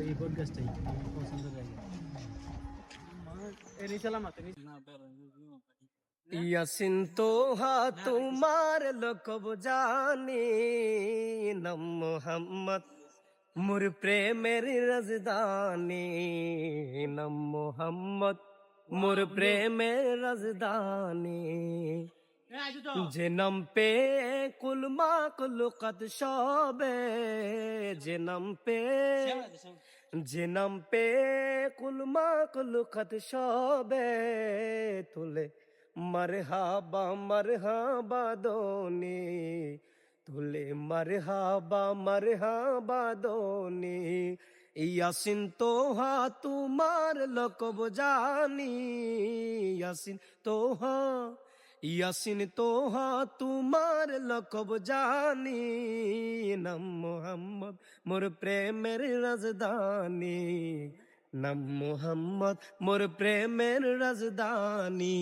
এই পডকাস্টটাই পছন্দের জায়গা। এ নিসালাম আছে ইয়াসিন তোহা তোমার লকব জানি নাম মোহাম্মদ মোর প্রেমের রাজধানী নাম মোহাম্মদ মোর প্রেমের রাজধানী যে নাম পে কুলমা কুলুকাত সবে যে নাম পে কুলমা কুলুকাত সবে তুলে মরহাবা দোনি তুলে মরহাবা দোনি ইয়াসিন তোহা তোমার লকব জানি ইয়াসিন তোহা তোমার লকব জানি নাম মোহাম্মদ মোর প্রেমের রাজধানী নাম মোহাম্মদ মোর প্রেমের রাজধানী।